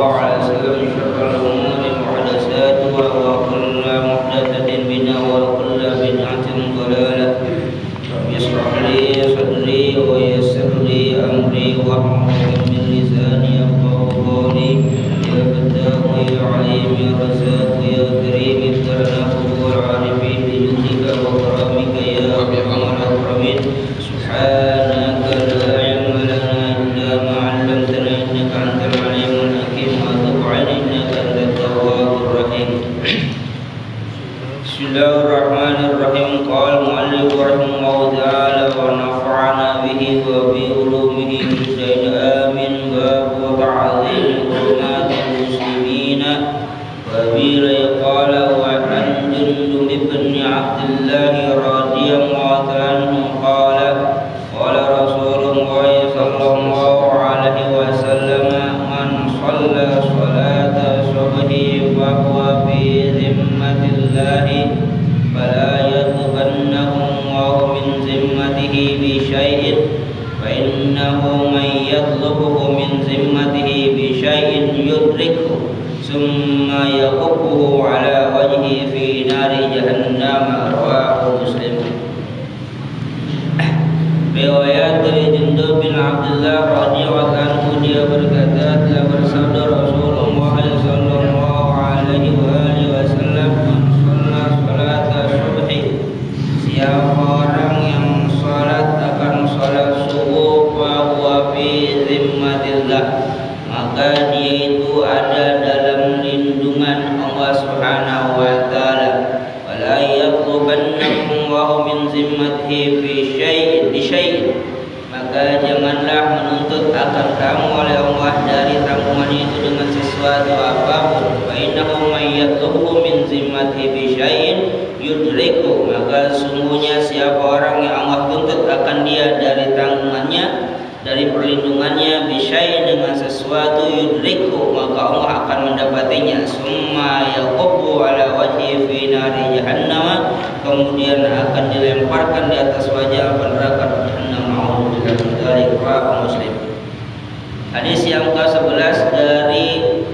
الله عليه وسلم شر الأمور محدثاتها وكل محدثة بدعة وكل بدعة ضلالة. رب اشرح لي صدري ويسر لي أمري واحلل من لساني يفقهوا قولي. يا فتاح يا عليم يا رزاق يا كريم افتحنا قبور العارفين بجودك وكرمك يا أكرم الأكرمين. سبحانك لا علم لنا إلا ما علمتنا إنك أنت العليم الحكيم وتب علينا إنك أنت التواب الرحيم. بسم الله الرحمن الرحيم. قال المؤلف رحمه الله تعالى ونفعنا به وبعلومه بالدين آمين. باب وتعظيم حرمات المسلمين. وابي قال وعن جندب بن عبد الله رضي الله عنه قال قال رسول الله صلى الله عليه وسلم من صلى صلاة الصبح فهو في ذمة الله فلا يطلبنه الله من ذمته بشيء فإنه من يطلبه من ذمته بشيء يدركه ثم يكبه على وجهه في نار جهنم. رواه مسلم. Riwayat dari Jundub bin Abdullah radhiyallahu anhu, dia berkata telah bersabda Rasulullah sallallahu alaihi wasallam, salat subhi, siapa orang yang salat akan salat subuh bahwa fi zimmatillah, maka dia itu ada dalam lindungan Allah Subhanahu wa taala. Wala yatlubannakum wa min zimmatihi fi syai'in, maka janganlah menuntut akan kamu oleh Allah dari tanggungan itu dengan sesuatu apapun. Fa innahu may yatlubu min zimmatihi bi syai'in yudriku, maka sungguhnya siapa orang yang Allah tuntut akan dia dari tanggungannya, dari perlindungannya, bisyai dengan sesuatu yudriku, maka Allah akan mendapatinya. Summa yaqubu ala wajhi fi nari jahannam, kemudian akan dilemparkan di atas wajah neraka jahannam. A'udzubillahi min dzalik. Rawahu Muslim. Hadis yang ke-11 dari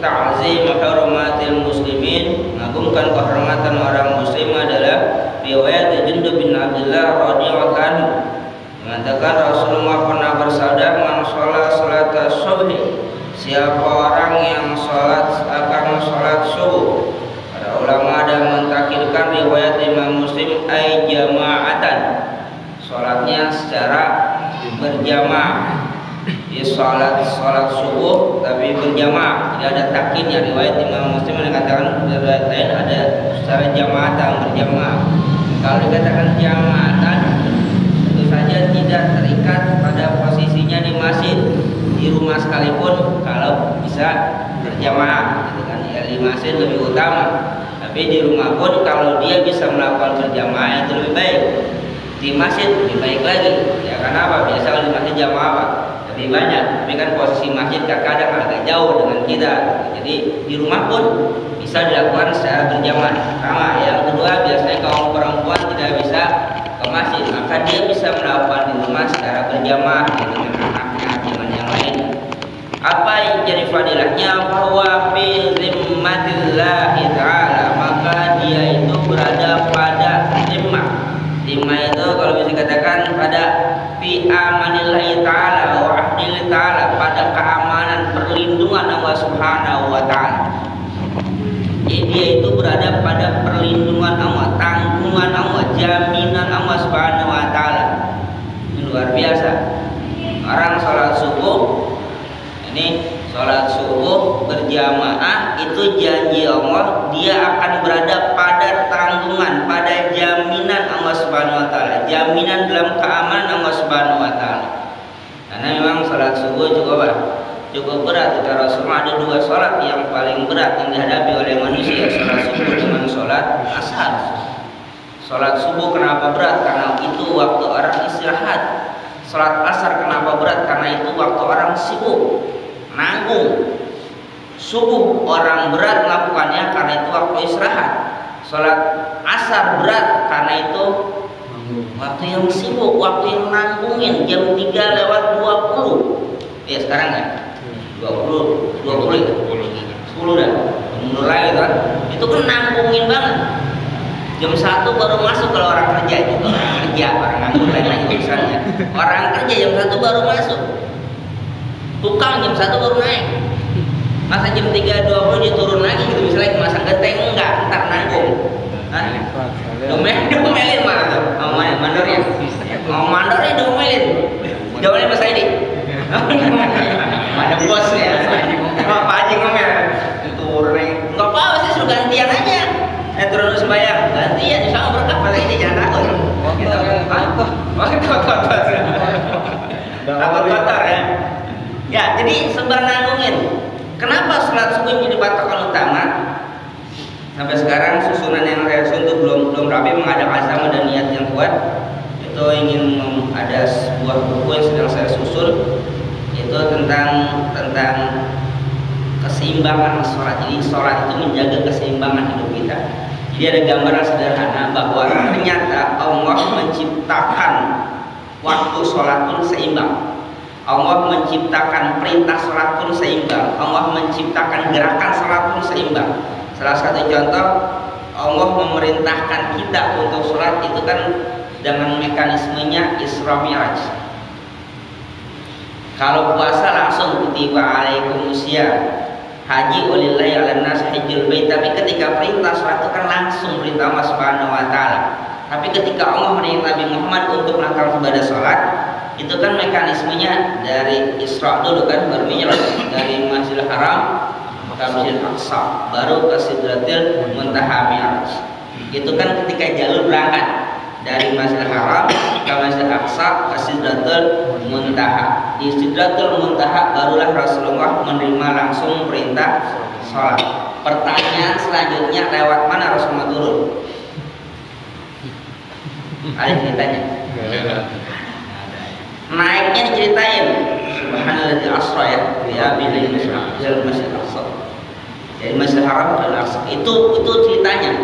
ta'zim hurmatil muslimin, mengagungkan kehormatan orang muslim, adalah riwayat Jundub bin Abdullah radhiyallahu anhu mengatakan Rasulullah pernah bersabda, man sholat salat subhi, siapa orang yang akan sholat subuh. Para ulama ada mentakhirkan riwayat Imam Muslim ay jama'atan, sholatnya secara berjamaah. Di sholat subuh tapi berjamaah, tidak ada takhirnya. Riwayat Imam Muslim mengatakan, riwayat lain ada secara jamaatan, berjamaah. Kalau dikatakan jamaatan, saja tidak terikat pada posisinya di masjid, di rumah sekalipun kalau bisa berjamaah, gitu kan? Ya, di masjid lebih utama, tapi di rumah pun kalau dia bisa melakukan berjamaah itu lebih baik. Di masjid lebih baik lagi, ya karena apa? Biasa kalau di masjid jamaah apa? Lebih banyak, tapi kan posisi masjid kadang agak jauh dengan kita, jadi di rumah pun bisa dilakukan secara berjamaah. Sama. Yang kedua, biasanya kaum perempuan tidak bisa ke masjid, maka dia bisa melakukan di rumah secara berjamaah dengan anaknya, dengan yang lain. Apa yang jadi fadilahnya? Bahwa fi zimmatillahi ta'ala, maka dia itu berada pada zimmah. Zimmah itu kalau bisa dikatakan pada fi amanillahi ta'ala wa ahdillahi ta'ala, pada keamanan perlindungan Allah Subhanahu wa ta'ala. Jadi dia itu berada pada perlindungan Allah, tanggungan Allah, jaminan Allah Subhanahu wa taala. Ini luar biasa. Orang sholat subuh, ini sholat subuh berjamaah, itu janji Allah, dia akan berada pada tanggungan, pada jaminan Allah Subhanahu wa taala, jaminan dalam keamanan Allah Subhanahu wa taala. Karena memang sholat subuh cukup berat. Kata Rasulullah, ada dua sholat yang paling berat yang dihadapi oleh manusia, sholat subuh dengan sholat asar. Sholat subuh kenapa berat? Karena itu waktu orang istirahat. Sholat asar kenapa berat? Karena itu waktu orang sibuk, nanggung. Subuh orang berat melakukannya karena itu waktu istirahat. Sholat asar berat karena itu waktu yang sibuk, waktu yang nanggungin, jam 3:20. Ya sekarang ya 20 ya. 10 dah mundur lagi kan, itu kan nangkungin banget. Jam 1 baru masuk kalau orang kerja juga, orang nganggur lain lagi urusannya. Orang kerja jam 1 baru masuk, tukang jam 1 baru naik. Masa jam 3.20 dia turun lagi gitu, misalnya masang genteng, enggak, ntar nanggung. Domelin mana tuh? Mandornya? Mandornya domelin Mas Aidi. Ada bos ya, Pak Haji ngomel. Turun lagi, nggak apa-apa sih, suruh gantian aja. Turun sembahyang, gantian, insya Allah berkah. Mas Aidi jangan takut. Takut kotor ya. Ya, jadi sebar nanggungin. Kenapa sholat subuh menjadi patokan utama? Sampai sekarang susunan yang saya susun itu belum rapi, mengada azam dan niat yang kuat. Itu ingin ada sebuah buku yang sedang saya susun, itu tentang keseimbangan sholat. Jadi sholat itu menjaga keseimbangan hidup kita. Jadi ada gambaran sederhana bahwa ternyata Allah menciptakan waktu sholat pun seimbang. Allah menciptakan perintah sholat pun seimbang. Allah menciptakan gerakan sholat pun seimbang. Salah satu contoh, Allah memerintahkan kita untuk sholat itu kan dengan mekanismenya Isra Mi'raj. Kalau puasa langsung kutiba alaikumusiyam, haji walillahi 'alan nas hajjul bait. Tapi ketika perintah sholat itu kan langsung perintah Allah Subhanahu wa taala. Tapi ketika Allah memerintah Nabi Muhammad untuk melakukan ibadah sholat, itu kan mekanismenya dari Isra dulu kan, baru Mi'raj, dari Masjidil Haram ke Masjidil Aqsa, baru ke Sidratil Muntaha Mi'raj. Itu kan ketika jalur berangkat dari Masjidil Haram ke Masjidil Aqsa ke Sidratil Muntaha. Di Sidratil Muntaha barulah Rasulullah menerima langsung perintah sholat. Pertanyaan selanjutnya, lewat mana Rasulullah turun? Ada ceritanya. Naiknya diceritain, subhanalladzi asra ya, ya billahi minal masjidil aqsa. Dari Masjidil Haram ke Al-Aqsa. Itu ceritanya.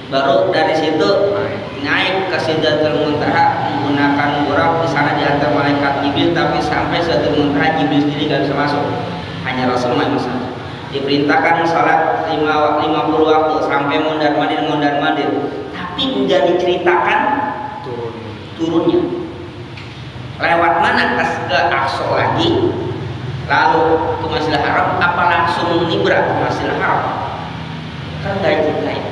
Baru dari situ naik ke Sidratul Muntaha menggunakan buraq, di sana diantar malaikat Jibril, tapi sampai Sidratul Muntaha Jibril sendiri nggak bisa masuk. Hanya Rasulullah yang masuk. Diperintahkan salat 50 waktu sampai mondar-mandir. Tapi nggak diceritakan turunnya. Lewat mana ke Aqsa lagi, lalu ke Masjidil Haram, apa langsung nibrak ke Masjidil Haram? Kan nggak diceritain.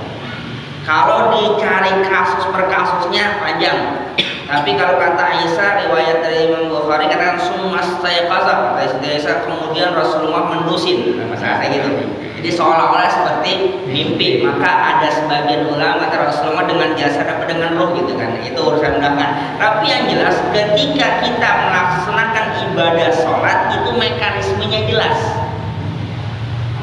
Kalau dicari kasus per kasusnya panjang. Tapi kalau kata Aisyah, riwayat dari Imam Bukhari katakan summa stayqaza, kata Aisyah, kemudian Rasulullah mendusin, masalah kayak gitu. Jadi seolah-olah seperti mimpi. Maka ada sebagian ulama kata Rasulullah dengan jasad apa dengan roh gitu kan. Itu urusan belakangan. Tapi yang jelas ketika kita melaksanakan ibadah sholat itu mekanismenya jelas.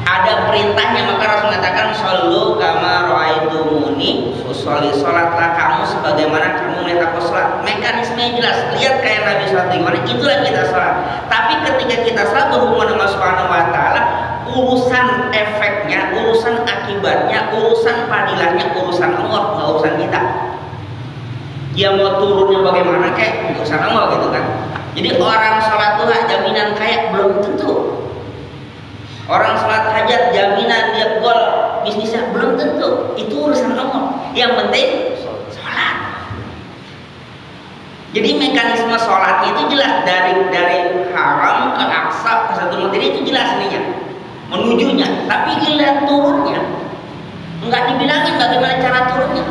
Ada perintahnya, maka Rasul mengatakan shollu kama ra'aitumuni usolli, sholatlah kamu sebagaimana kamu melihat aku sholat. Mekanismenya jelas, lihat kayak Nabi sholat gimana, itulah kita sholat. Tapi ketika kita sholat berhubungan dengan Subhanahu wa ta'ala, urusan efeknya, urusan akibatnya, urusan padilahnya, urusan Allah, nggak urusan kita. Dia mau turunnya bagaimana kayak urusan Allah gitu kan. Jadi orang sholat duha jaminan kayak belum tentu. Orang sholat hajat jaminan dia gol bisnisnya belum tentu. Itu urusan Allah. Yang penting sholat. Jadi mekanisme sholatnya itu jelas dari Haram ke Aqsa ke Sidratul Muntaha itu jelas ininya menujunya. Tapi giliran turunnya nggak dibilangin bagaimana cara turunnya.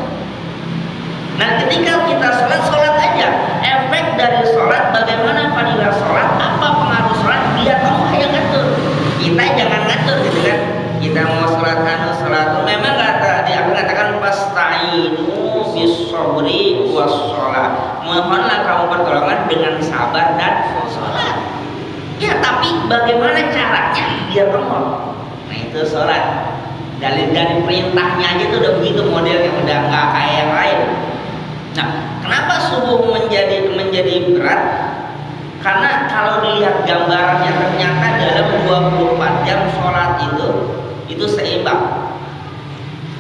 Nah ketika kita sholat aja, efek dari sholat, bagaimana fadilah sholat, apa pengaruh sholat, biar Allah yang ngatur. Kita jangan ngatur gitu kan. Kita mau sholat memang kata dia mengatakan pasta'inu bis-sabri was-sholat. Mohonlah kamu pertolongan dengan sabar dan sholat. Ya tapi bagaimana caranya biar Allah? Nah itu sholat. Dari perintahnya aja tuh udah begitu modelnya, udah nggak kayak yang lain. Nah, kenapa subuh menjadi berat? Karena kalau dilihat gambarannya ternyata dalam 24 jam sholat itu seimbang.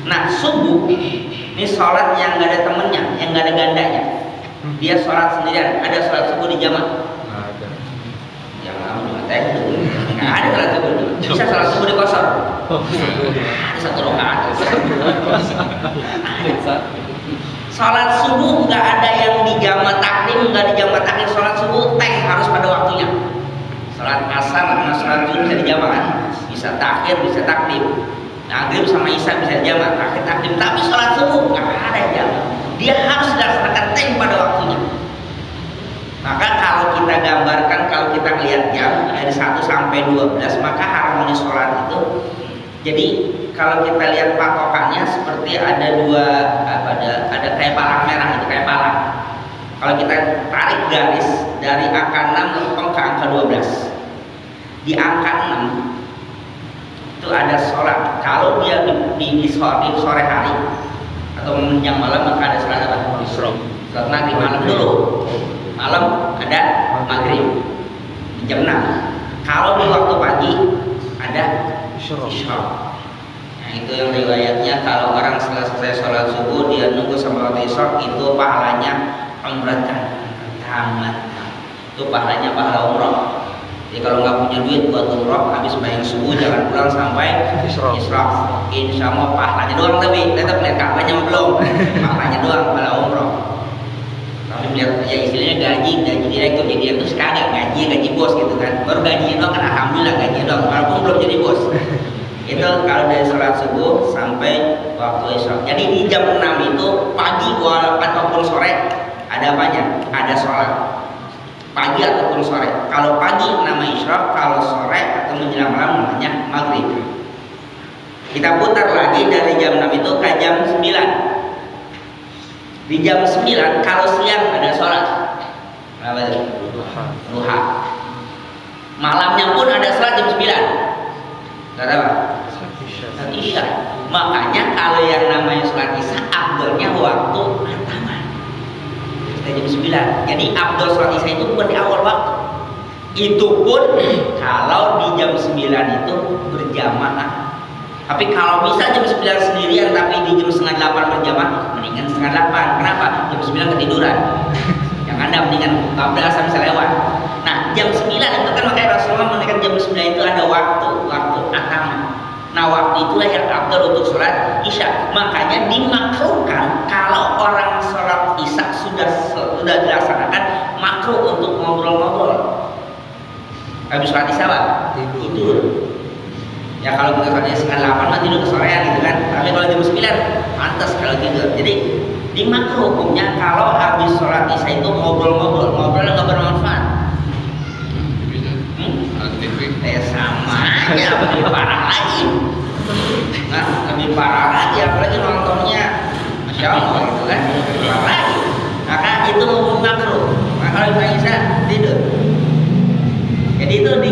Nah, subuh ini sholat yang nggak ada temennya, yang nggak ada gandanya. Dia sholat sendirian. Ada sholat subuh di jamaah? Nggak ada. Yang nggak ada sholat subuh. Bisa sholat subuh di kosor. Satu rakaat. Sholat subuh nggak ada yang dijama takdim, nggak dijama takdim. Sholat subuh tank harus pada waktunya. Sholat asar sama sholat zuhur bisa dijama kan? Bisa takhir, bisa takdim. Maghrib sama isya bisa dijama, takhir takdim. Tapi sholat subuh nggak ada yang jama. Dia harus dilaksanakan tank pada waktunya. Maka kalau kita gambarkan, kalau kita lihat jam dari 1 sampai 12, maka harmoni sholat itu. Jadi kalau kita lihat patokannya seperti ada dua, ada kayak palang merah itu, kayak palang. Kalau kita tarik garis dari angka 6 lempeng ke angka 12, di angka 6 itu ada sholat. Kalau dia di sore hari atau menjelang malam, maka ada sholat apa? Sholat maghrib malam dulu. Malam ada maghrib di jam 6. Kalau di waktu pagi ada isyraq. Nah, itu yang riwayatnya kalau orang setelah selesai sholat subuh dia nunggu sampai waktu isyraq, itu pahalanya umrahkan tamat. Itu pahalanya pahala umrah. Jadi kalau nggak punya duit buat umrah, habis bayang subuh jangan pulang sampai isyraq. Insya Allah pahalanya doang, tapi tetap lihat Ka'bahnya belum. Pahalanya doang pahala umrah. Tapi lihat ya istilahnya gaji direktur, jadi direktur sekagak gaji bos gitu kan. Baru gajinya doang kan alhamdulillah gajinya doang, walaupun belum jadi bos. Itu kalau dari sholat subuh sampai waktu isyraq. Jadi di jam 6 itu pagi ataupun sore ada apanya? Ada sholat pagi ataupun sore. Kalau pagi nama isyraq, kalau sore atau menjelang malam namanya maghrib. Kita putar lagi dari jam 6 itu ke jam 9. Di jam 9 kalau siang ada sholat apa itu? Duha. Malamnya pun ada sholat jam 9. Kata apa? Sholat isya. Makanya kalau yang namanya sholat isya afdolnya waktu pertama. Kita jam 9. Jadi afdol sholat isya itu bukan di awal waktu. Itu pun kalau di jam 9 itu berjamaah. Tapi kalau bisa jam 9 sendirian tapi di jam setengah 8 berjamaah, mendingan setengah 8. Kenapa? Jam 9 ketiduran. Yang Anda mendingan kabel asal bisa lewat. Nah, jam 9 itu kan makanya Rasulullah menekan jam 9 itu ada waktu atama. Nah, waktu itulah yang afdal untuk sholat isya. Makanya dimakruhkan kalau orang sholat isya sudah dilaksanakan, makruh untuk ngobrol-ngobrol. Habis sholat isya apa? Tidur. Ya kalau kita sholatnya setengah 8 mah tidur kesorean gitu kan. Tapi kalau jam 9 pantas kalau tidur. Jadi dimakruh hukumnya kalau habis sholat isya itu ngobrol nggak bermanfaat. Sama aja, lebih parah lagi. Nah, lebih parah lagi apalagi nontonnya, masya Allah gitu kan, parah lagi. Maka itu makruh. Nah kalau isya tidur. Jadi itu di